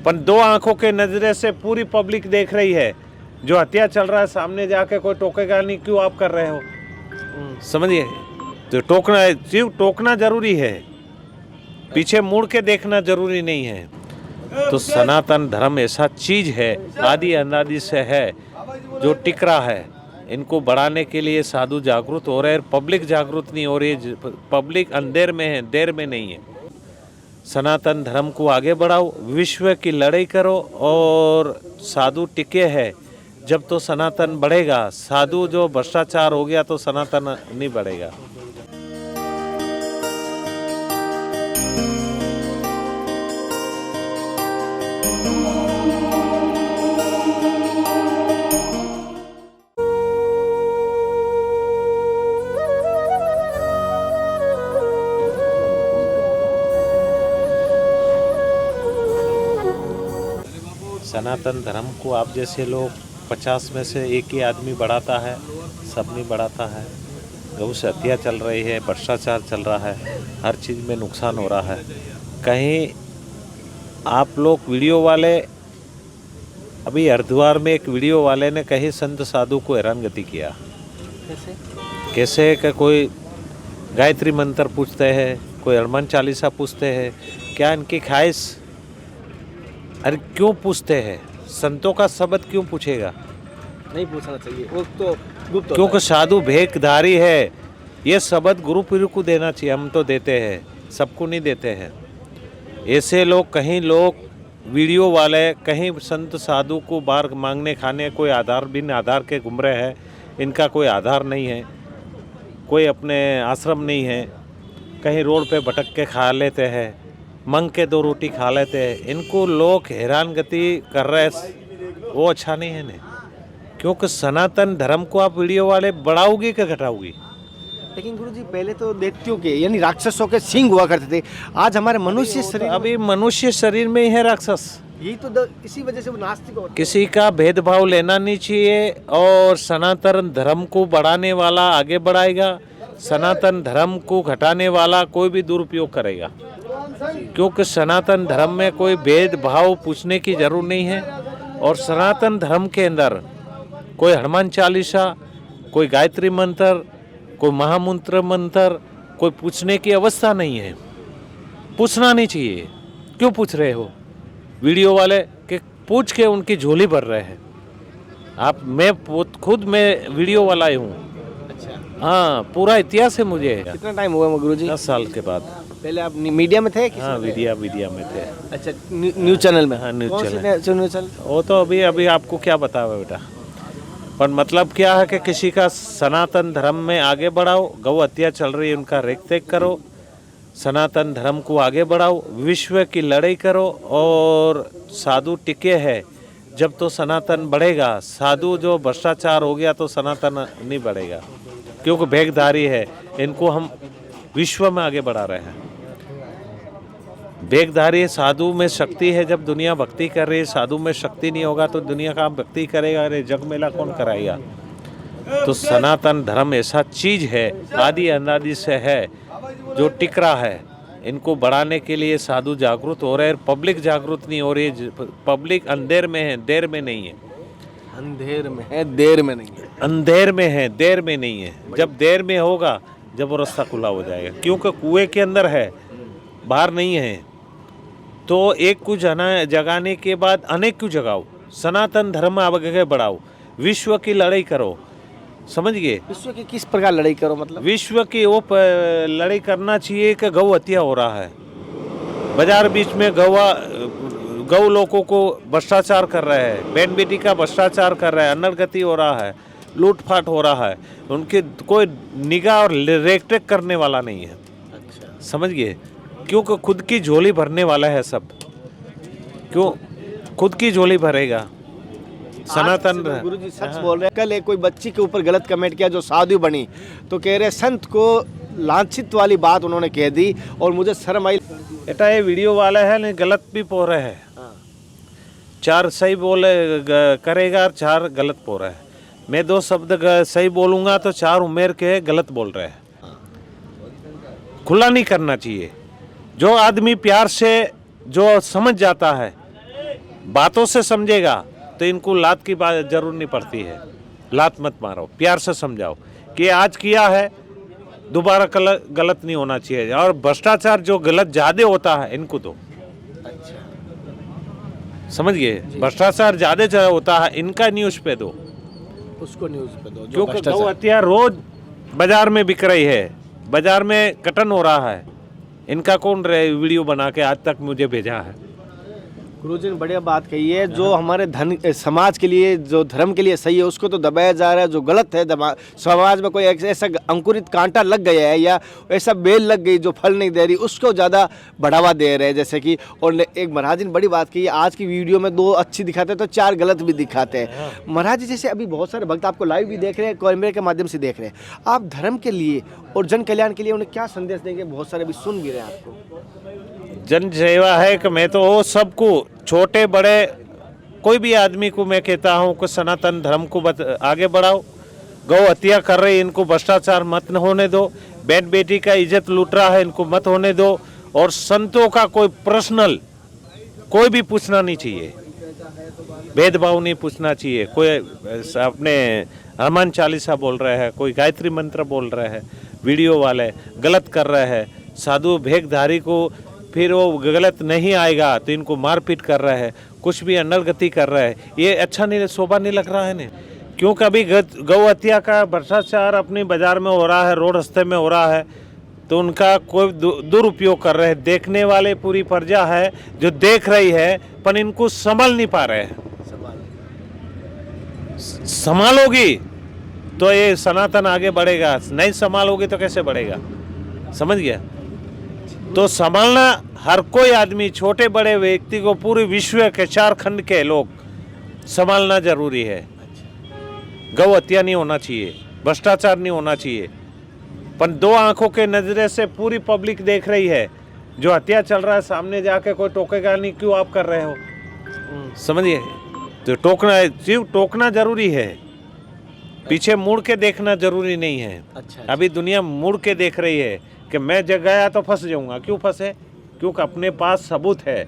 पर दो आंखों के नजरे से पूरी पब्लिक देख रही है, जो हत्या चल रहा है सामने जाके कोई टोकेगा नहीं, क्यों आप कर रहे हो? समझिए, तो टोकना जरूरी है, पीछे मुड़ के देखना जरूरी नहीं है। तो सनातन धर्म ऐसा चीज है, आदि अनादि से है, जो टिक रहा है। इनको बढ़ाने के लिए साधु जागरूक हो रहे हैं, पब्लिक जागरूक नहीं हो रही है। पब्लिक अंधेर में है, देर में नहीं है। सनातन धर्म को आगे बढ़ाओ, विश्व की लड़ाई करो, और साधु टिके हैं जब तो सनातन बढ़ेगा। साधु जो भ्रष्टाचार हो गया तो सनातन नहीं बढ़ेगा। सनातन धर्म को आप जैसे लोग 50 में से एक ही आदमी बढ़ाता है, सब नहीं बढ़ाता है। गौ से हत्या चल रही है, भ्रष्टाचार चल रहा है, हर चीज़ में नुकसान हो रहा है। कहीं आप लोग वीडियो वाले, अभी हरिद्वार में एक वीडियो वाले ने कहीं संत साधु को हैरानगति किया। कैसे कि कोई गायत्री मंत्र पूछते हैं, कोई हनुमान चालीसा पूछते हैं, क्या इनकी ख्वाहिश? अरे क्यों पूछते हैं? संतों का शब्द क्यों पूछेगा? नहीं पूछना चाहिए, वो तो गुप्त। क्योंकि साधु भेकधारी है। ये शब्द गुरु पीर को देना चाहिए, हम तो देते हैं, सबको नहीं देते हैं। ऐसे लोग, कहीं लोग वीडियो वाले, कहीं संत साधु को बार मांगने खाने, कोई आधार बिन आधार के घूम रहे हैं। इनका कोई आधार नहीं है, कोई अपने आश्रम नहीं है, कहीं रोड पे भटक के खा लेते हैं, मंग के 2 रोटी खा लेते हैं। इनको लोग हैरानगति कर रहे हैं, वो अच्छा नहीं है ना। क्योंकि सनातन धर्म को आप वीडियो वाले बढ़ाओगी कि घटाओगी? लेकिन गुरुजी पहले तो दैत्यों के यानी राक्षसों के सिंग हुआ करते थे, आज हमारे मनुष्य शरीर, अभी मनुष्य शरीर में ही है राक्षस। यही तो इसी वजह से वो नास्तिक होते हैं। किसी का भेदभाव लेना नहीं चाहिए, और सनातन धर्म को बढ़ाने वाला आगे बढ़ाएगा, सनातन धर्म को घटाने वाला कोई भी दुरुपयोग करेगा। क्योंकि सनातन धर्म में कोई भेदभाव पूछने की जरूरत नहीं है, और सनातन धर्म के अंदर कोई हनुमान चालीसा, कोई गायत्री मंत्र, कोई महामंत्र मंत्र, कोई पूछने की अवस्था नहीं है। पूछना नहीं चाहिए। क्यों पूछ रहे हो वीडियो वाले? कि पूछ के उनकी झोली भर रहे हैं आप। मैं खुद मैं वीडियो वाला ही हूँ। अच्छा, हाँ, पूरा इतिहास है मुझे। कितना टाइम हुआ गुरुजी? 10 साल के बाद। पहले आप मीडिया में थे? हाँ, मीडिया में थे। अच्छा, न्यूज चैनल में? हाँ, न्यूज कौन चैनल। सी न्यूज चैनल? वो तो अभी आपको क्या बताओ बेटा। पर मतलब क्या है कि किसी का सनातन धर्म में आगे बढ़ाओ। गौ हत्या चल रही है, उनका रेख तेख करो। सनातन धर्म को आगे बढ़ाओ, विश्व की लड़ाई करो, और साधु टिके हैं जब तो सनातन बढ़ेगा। साधु जो भ्रष्टाचार हो गया तो सनातन नहीं बढ़ेगा। क्योंकि भेकधारी है, इनको हम विश्व में आगे बढ़ा रहे हैं। भेकधारी साधु में शक्ति है। जब दुनिया भक्ति कर रही है, साधु में शक्ति नहीं होगा तो दुनिया का भक्ति करेगा? अरे जग मेला कौन कराएगा? तो सनातन धर्म ऐसा चीज है, आदि अनादि से है, जो टिक रहा है। इनको बढ़ाने के लिए साधु जागरूक हो रहे हैं, पब्लिक जागरूक नहीं हो रही है। पब्लिक अंधेर में है, देर में नहीं है। अंधेर में है, देर में नहीं है। अंधेर में है, देर में नहीं है। जब देर में होगा, जब वो रास्ता खुला हो जाएगा। क्योंकि कुएं के अंदर है, बाहर नहीं है। तो एक को जगाने के बाद अनेक को जगाओ। सनातन धर्म आगे बढ़ाओ, विश्व की लड़ाई करो। समझ गए? विश्व की किस प्रकार लड़ाई करो? मतलब विश्व की वो लड़ाई करना चाहिए कि गौ हत्या हो रहा है। बाजार बीच में गौ लोगों को भ्रष्टाचार कर रहे हैं, बहन बेटी का भ्रष्टाचार कर रहा है, अनर्गति हो रहा है, लूटपाट हो रहा है। उनकी कोई निगाह और रेख करने वाला नहीं है। अच्छा, समझ गए? क्योंकि खुद की झोली भरने वाला है सब। क्यों खुद की झोली भरेगा? सनातन गुरुजी सच बोल रहे हैं। कल एक कोई बच्ची के ऊपर गलत कमेंट किया जो साधु बनी, तो कह रहे संत को लांछित वाली बात उन्होंने कह दी, और मुझे शर्म आई। बेटा ये वीडियो वाला है नहीं, गलत भी बोल रहे हैं। 4 सही बोले करेगा, 4 गलत बोल रहा है। मैं 2 शब्द सही बोलूँगा तो 4 उमेर के गलत बोल रहे हैं। खुला नहीं करना चाहिए। जो आदमी प्यार से जो समझ जाता है बातों से समझेगा तो इनको लात की बात जरूर नहीं पड़ती है। लात मत मारो, प्यार से समझाओ कि आज किया है दोबारा गलत नहीं होना चाहिए। और भ्रष्टाचार जो गलत ज्यादा होता है इनको दो, समझ गए, भ्रष्टाचार ज्यादा होता है इनका न्यूज पे दो, उसको न्यूज़ पे दो। क्योंकि गौ हत्या रोज बाजार में बिक रही है, बाजार में कटन हो रहा है। इनका कौन वीडियो बना के आज तक मुझे भेजा है? गुरुजी ने बढ़िया बात कही है। जो हमारे समाज के लिए, जो धर्म के लिए सही है, उसको तो दबाया जा रहा है। जो गलत है, समाज में कोई ऐसा अंकुरित कांटा लग गया है या ऐसा बेल लग गई जो फल नहीं दे रही, उसको ज़्यादा बढ़ावा दे रहे हैं। जैसे कि और एक महाराज जी ने बड़ी बात की है, आज की वीडियो में 2 अच्छी दिखाते हैं तो 4 गलत भी दिखाते हैं। महाराज जी जैसे अभी बहुत सारे भक्त आपको लाइव भी देख रहे हैं, कैमरे के माध्यम से देख रहे हैं, आप धर्म के लिए और जन कल्याण के लिए उन्हें क्या संदेश देंगे? बहुत सारे अभी सुन भी रहे हैं आपको। जन सेवा है कि मैं तो सबको, छोटे बड़े कोई भी आदमी को मैं कहता हूँ कि सनातन धर्म को आगे बढ़ाओ। गौ हत्या कर रहे इनको भ्रष्टाचार मत होने दो, बहन बेटी का इज्जत लूट रहा है इनको मत होने दो। और संतों का कोई पर्सनल कोई भी पूछना नहीं चाहिए, भेदभाव नहीं पूछना चाहिए। कोई अपने हनुमान चालीसा बोल रहे हैं, कोई गायत्री मंत्र बोल रहे हैं, वीडियो वाले गलत कर रहे हैं, साधु भेकधारी को फिर वो गलत नहीं आएगा तो इनको मारपीट कर रहे हैं, कुछ भी अनर्गति कर रहे हैं। ये अच्छा नहीं, शोभा नहीं लग रहा है ना। क्योंकि अभी गौ हत्या का भ्रष्टाचार अपने बाजार में हो रहा है, रोड रास्ते में हो रहा है, तो उनका कोई दुरुपयोग कर रहे हैं। देखने वाले पूरी प्रजा है जो देख रही है, पर इनको संभाल नहीं पा रहे हैं। संभालोगी तो ये सनातन आगे बढ़ेगा, नहीं संभालोगी तो कैसे बढ़ेगा? समझ गया? तो संभालना हर कोई आदमी, छोटे बड़े व्यक्ति को, पूरे विश्व के 4 खंड के लोग संभालना जरूरी है। गौ हत्या नहीं होना चाहिए, भ्रष्टाचार नहीं होना चाहिए। पर 2 आंखों के नजरे से पूरी पब्लिक देख रही है, जो हत्या चल रहा है सामने जाके कोई टोकेगा नहीं, क्यों आप कर रहे हो? समझिए, तो टोकना जरूरी है, पीछे मुड़ के देखना जरूरी नहीं है। अभी दुनिया मुड़ के देख रही है कि मैं जग गया तो फंस जाऊंगा। क्यों फंसे? क्योंकि अपने पास सबूत है,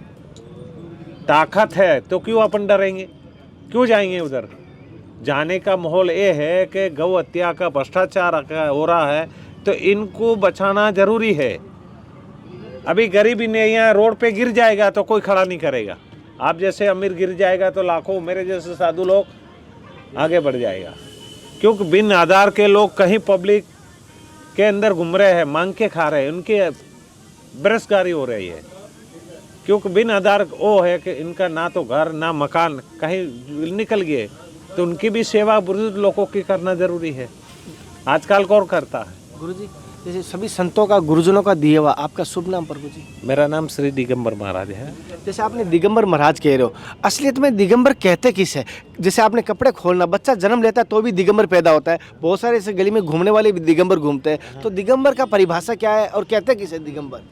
ताकत है, तो क्यों अपन डरेंगे? क्यों जाएंगे उधर? जाने का माहौल ये है कि गौ हत्या का भ्रष्टाचार हो रहा है, तो इनको बचाना जरूरी है। अभी गरीबी नहीं है, रोड पे गिर जाएगा तो कोई खड़ा नहीं करेगा। आप जैसे अमीर गिर जाएगा तो लाखों मेरे जैसे साधु लोग आगे बढ़ जाएगा। क्योंकि बिन आधार के लोग कहीं पब्लिक के अंदर घूम रहे हैं, मांग के खा रहे हैं, उनकी बेरोजगारी हो रही है। क्योंकि बिन आधार वो है कि इनका ना तो घर ना मकान, कहीं निकल गए, तो उनकी भी सेवा बुजुर्ग लोगों की करना जरूरी है। आजकल कौन करता है? गुरुजी जैसे सभी संतों का, गुरुजनों का दिया हुआ, आपका शुभ नाम प्रभु जी? मेरा नाम श्री दिगंबर महाराज है। जैसे आपने दिगंबर महाराज कह रहे हो, असलियत में दिगंबर कहते किस है? जैसे आपने कपड़े खोलना, बच्चा जन्म लेता है तो भी दिगंबर पैदा होता है, बहुत सारे ऐसे गली में घूमने वाले भी दिगंबर घूमते हैं, तो दिगंबर का परिभाषा क्या है और कहते किस है दिगंबर?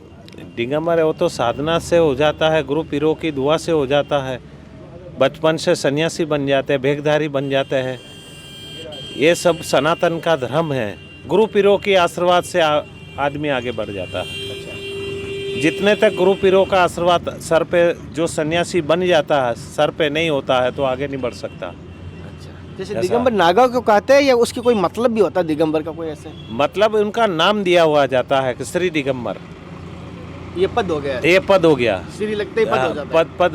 दिगंबर है वो तो साधना से हो जाता है, गुरु पीरों की दुआ से हो जाता है, बचपन से सन्यासी बन जाते हैं, भेकधारी बन जाते हैं। ये सब सनातन का धर्म है। गुरु पीरों के आशीर्वाद से आदमी आगे बढ़ जाता है। जितने तक गुरु पीरों का आशीर्वाद सर पे, जो सन्यासी बन जाता है, सर पे नहीं होता है तो आगे नहीं बढ़ सकता। जैसे दिगंबर नागा को कहते हैं या उसकी कोई मतलब भी होता है दिगंबर का कोई ऐसे? मतलब उनका नाम दिया हुआ जाता है कि श्री दिगंबर, ये पद हो गया, ये पद हो गया, श्री लगते ही पद हो जाता है। पद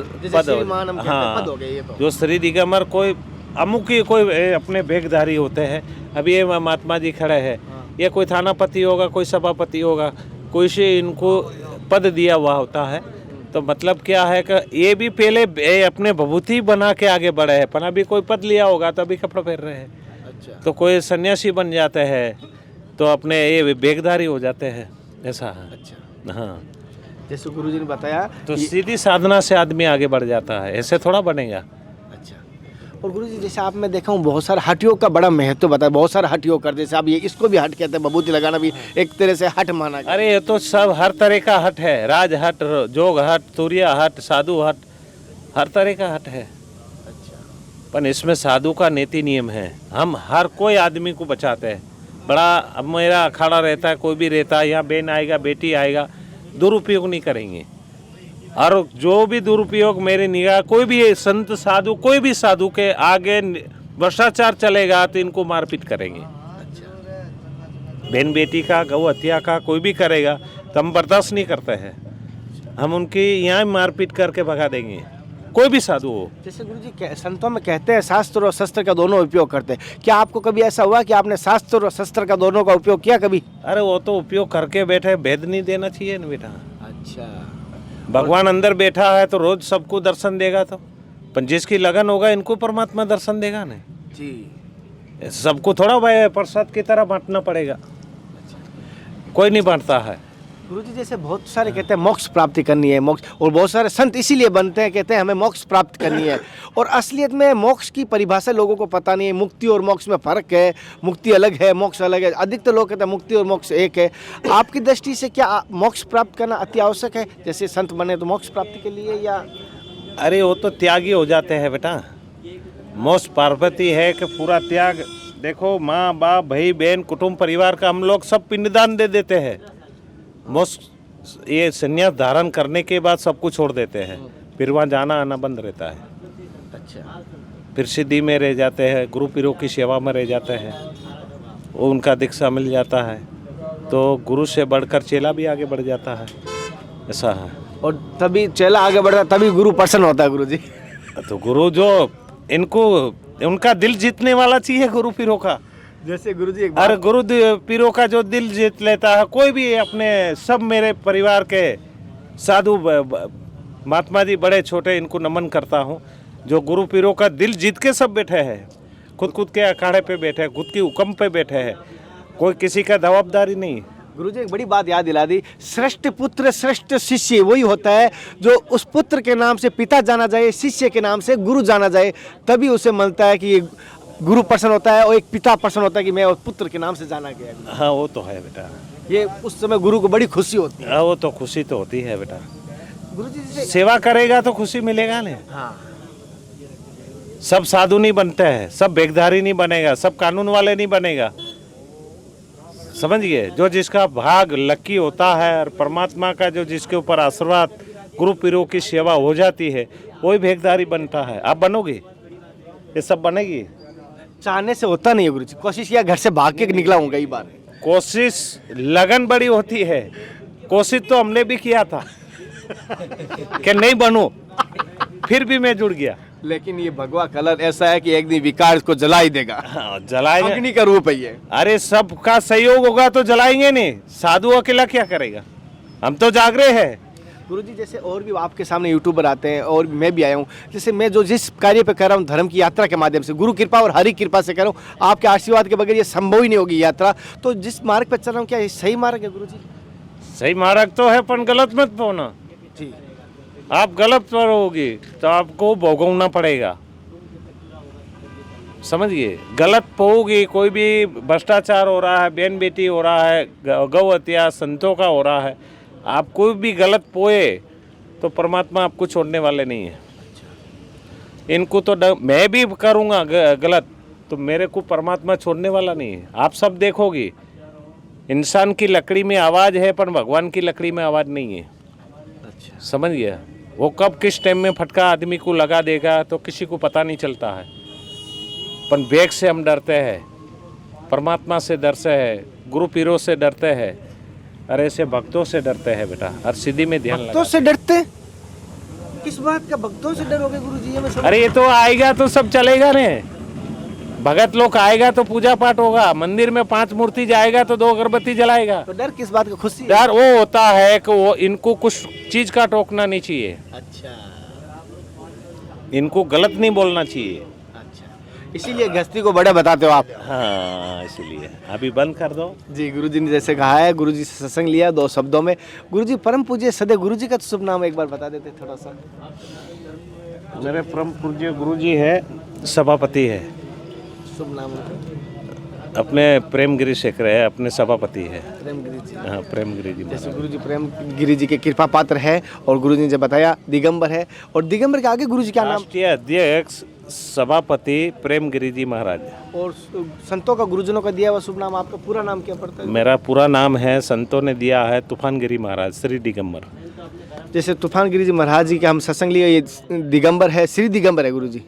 हाँ, पद हो गया। ये तो जो श्री दिगंबर कोई अमुक ही कोई अपने भेकधारी होते हैं। अभी ये महात्मा जी खड़े हैं, ये कोई थानापति होगा, कोई सभापति होगा, कोई से इनको पद दिया हुआ होता है। तो मतलब क्या है कि ये भी पहले अपने भभूति बना के आगे बढ़े हैं, पर अभी कोई पद लिया होगा तो अभी कपड़ा पहन रहे हैं। अच्छा। तो कोई सन्यासी बन जाते हैं तो अपने ये भेकधारी हो जाते हैं, ऐसा है। अच्छा। हाँ, जैसे गुरुजी ने बताया तो सीधी साधना से आदमी आगे बढ़ जाता है, ऐसे थोड़ा बनेगा। अच्छा। और गुरुजी जैसे आप मैं देखा हूँ बहुत सारे हठ योग का बड़ा महत्व बताया, बहुत सारे हठ योग करते, जैसे आप ये इसको भी हट कहते हैं, भभूति लगाना भी एक तरह से हट माना गया। अरे ये तो सब हर तरह का हट है, राज हट, जोग हट, तुरिया हट, साधु हट, हर तरह का हट है। अच्छा। पर इसमें साधु का नीति नियम है, हम हर कोई आदमी को बचाते हैं। बड़ा अब मेरा अखाड़ा रहता है, कोई भी रहता है, यहाँ बहन आएगा, बेटी आएगा, दुरुपयोग नहीं करेंगे। और जो भी दुरुपयोग मेरी निगाह कोई भी संत साधु कोई भी साधु के आगे भ्रष्टाचार चलेगा तो इनको मारपीट करेंगे। बहन बेटी का गौ हत्या का कोई भी करेगा तो हम बर्दाश्त नहीं करते हैं, हम उनकी यहाँ मारपीट करके भगा देंगे, कोई भी साधु हो। जैसे गुरुजी संतों में कहते हैं शास्त्र और शस्त्र का दोनों उपयोग करते हैं, क्या आपको कभी ऐसा हुआ कि आपने शास्त्र और शस्त्र का दोनों का उपयोग किया कभी? अरे वो तो उपयोग करके बैठे, भेद नहीं देना चाहिए ना बेटा। अच्छा, भगवान अंदर बैठा है तो रोज सबको दर्शन देगा, तो पर जिसकी लगन होगा इनको परमात्मा दर्शन देगा ना जी। सबको थोड़ा भाई प्रसाद की तरह बांटना पड़ेगा, कोई नहीं बांटता है। गुरुजी जैसे बहुत सारे कहते हैं मोक्ष प्राप्ति करनी है, मोक्ष, और बहुत सारे संत इसीलिए बनते हैं, कहते हैं हमें मोक्ष प्राप्त करनी है, और असलियत में मोक्ष की परिभाषा लोगों को पता नहीं है। मुक्ति और मोक्ष में फर्क है, मुक्ति अलग है, मोक्ष अलग है। अधिकतर लोग कहते हैं मुक्ति और मोक्ष एक है। आपकी दृष्टि से क्या मोक्ष प्राप्त करना अति आवश्यक है? जैसे संत बने तो मोक्ष प्राप्ति के लिए, या अरे वो तो त्यागी हो जाते हैं बेटा। मोक्ष पार्वती है कि पूरा त्याग। देखो माँ बाप भाई बहन कुटुंब परिवार का हम लोग सब पिंडदान दे देते हैं। मोक्ष ये संन्यास धारण करने के बाद सब कुछ छोड़ देते हैं, फिर वहाँ जाना आना बंद रहता है। अच्छा, फिर सिद्धि में रह जाते हैं, गुरु पीरों की सेवा में रह जाते हैं, वो उनका दीक्षा मिल जाता है, तो गुरु से बढ़कर चेला भी आगे बढ़ जाता है, ऐसा है। और तभी चेला आगे बढ़ता है, तभी गुरु प्रसन्न होता है गुरुजी। तो गुरु जो इनको उनका दिल जीतने वाला चाहिए गुरु पीरों का। जैसे गुरुजी एक अरे गुरु पीरों का जो दिल जीत लेता है, कोई भी अपने सब मेरे परिवार के साधु महात्मा जी बड़े छोटे इनको नमन करता हूँ, जो गुरु पीरों का दिल जीत के सब बैठे हैं, खुद के अखाड़े पे बैठे हैं, खुद की हुक्म पे बैठे हैं, कोई किसी का जवाबदारी नहीं। गुरुजी एक बड़ी बात याद दिला दी, श्रेष्ठ पुत्र श्रेष्ठ शिष्य वही होता है जो उस पुत्र के नाम से पिता जाना जाए, शिष्य के नाम से गुरु जाना जाए, तभी उसे मिलता है कि ये गुरु प्रसन्न होता है, और एक पिता प्रसन्न होता है कि मैं उस पुत्र के नाम से जाना गया। हाँ वो तो है बेटा, ये उस समय गुरु को बड़ी खुशी होती है। हाँ वो तो खुशी तो होती है बेटा। गुरुजी जैसे सेवा करेगा तो खुशी मिलेगा ना। हाँ, सब साधु नहीं बनते हैं, सब बेगधारी नहीं बनेगा, सब कानून वाले नहीं बनेगा, समझिए। जो जिसका भाग लकी होता है और परमात्मा का जो जिसके ऊपर आशीर्वाद गुरु पीरों की सेवा हो जाती है, वही भेगधारी बनता है। आप बनोगे, ये सब बनेगी। चाहने से होता नहीं है गुरुजी, कोशिश किया, घर से भाग के निकला हूँ कई बार। कोशिश लगन बड़ी होती है, कोशिश तो हमने भी किया था कि नहीं बनूं, फिर भी मैं जुड़ गया। लेकिन ये भगवा कलर ऐसा है कि एक दिन विकार इसको जला ही देगा। हाँ, जलाएंगे, अग्नि का रूप है ये। अरे सबका सहयोग होगा तो जलाएंगे नहीं, साधु अकेला क्या करेगा, हम तो जागरे हैं। गुरुजी जैसे और भी आपके सामने यूट्यूबर आते हैं, और मैं भी आया हूँ, जैसे मैं जो जिस कार्य पे कर रहा हूँ धर्म की यात्रा के माध्यम से, गुरु कृपा और हरि कृपा से कर रहा हूँ, आपके आशीर्वाद के बगैर ये संभव ही नहीं होगी यात्रा। तो जिस मार्ग पे चल रहा हूँ, क्या ये सही मार्ग है गुरुजी? सही मार्ग तो है, पर गलत मत पाना जी। आप गलत पर होगी तो आपको भोगना पड़ेगा, समझिए। गलत पोगी, कोई भी भ्रष्टाचार हो रहा है, बहन बेटी हो रहा है, गौ हत्या संतों का हो रहा है, आप कोई भी गलत पोए तो परमात्मा आपको छोड़ने वाले नहीं है। इनको तो मैं भी करूँगा गलत तो मेरे को परमात्मा छोड़ने वाला नहीं है। आप सब देखोगे, इंसान की लकड़ी में आवाज़ है पर भगवान की लकड़ी में आवाज़ नहीं है। अच्छा, समझ गया। वो कब किस टाइम में फटका आदमी को लगा देगा तो किसी को पता नहीं चलता है। पर वेग से हम डरते हैं, परमात्मा से डरते हैं, गुरु पीरों से डरते हैं, अरे ऐसे भक्तों से डरते हैं बेटा। हर सिद्धि में ध्यान भक्तों से डरते? किस बात का भक्तों से डरोगे गुरुजी? ये मैं समझ। अरे ये तो आएगा तो सब चलेगा ने, भगत लोग आएगा तो पूजा पाठ होगा, मंदिर में 5 मूर्ति जाएगा तो 2 अगरबत्ती जलाएगा। तो डर किस बात का? खुशी? डर वो होता है कि वो इनको कुछ चीज का टोकना नहीं चाहिए। अच्छा, इनको गलत नहीं बोलना चाहिए। अच्छा, इसीलिए गृहस्थी को बड़ा बताते हो आप। हाँ इसीलिए अभी बंद कर दो। जी, गुरुजी ने जैसे कहा है, गुरुजी से सत्संग लिया 2 शब्दों में। गुरुजी परम पूज्य सदैव गुरुजी का शुभ नाम एक बार बता देते थोड़ा सा। मेरे परम पूज्य गुरुजी है, सभापति है, शुभ नाम अपने प्रेमगिरी शेखर है, अपने सभापति है। प्रेमगिरी जी। हाँ प्रेमगिरी जी। जैसे गुरुजी प्रेमगिरी जी के कृपा पात्र है, और गुरुजी ने जब बताया दिगंबर है, और दिगंबर के आगे गुरुजी क्या नाम? राष्ट्रीय अध्यक्ष सभापति प्रेमगिरी जी महाराज। और संतों का गुरुजनों का दिया हुआ शुभ नाम, आपका पूरा नाम क्या पड़ता है? मेरा पूरा नाम है, संतों ने दिया है तूफानगिरी महाराज श्री दिगंबर। जैसे तूफानगिरी जी महाराज जी के हम सत्संग लिए, ये दिगंबर है, श्री दिगंबर है गुरु जी,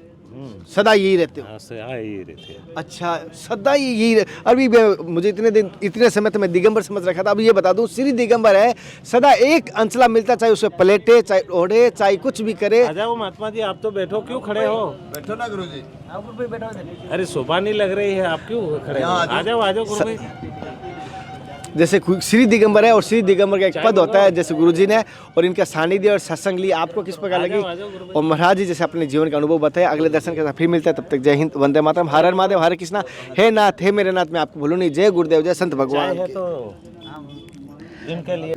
सदा यही रहते हो? हाँ से यही रहते हैं। अच्छा, सदा यही अभी मुझे इतने समय तो मैं दिगंबर समझ रखा था। अब ये बता दूं, श्री दिगंबर है, सदा एक अंचला मिलता, चाहे उसे पलेटे, चाहे ओढ़े, चाहे कुछ भी करे। आ जाओ महात्मा जी, आप तो बैठो, क्यों खड़े हो? बैठो ना गुरु जी। अरे शोभा नहीं लग रही है, आप क्यों खड़े हो? आ जाओ गुरु भाई। जैसे श्री दिगंबर है, और श्री दिगंबर का एक पद होता है जैसे गुरुजी ने, और इनका सानिध्य और सत्संग लिए आपको किस प्रकार लगी? और महाराज जी जैसे अपने जीवन का अनुभव बताया। अगले दर्शन के साथ फिर मिलता है, तब तक जय हिंद, वंदे मातरम, हर हर महादेव, हरे कृष्णा। हे नाथ, हे मेरे नाथ, मैं आपको भूलूं नहीं। जय गुरुदेव, जय संत भगवान। तो इनके लिए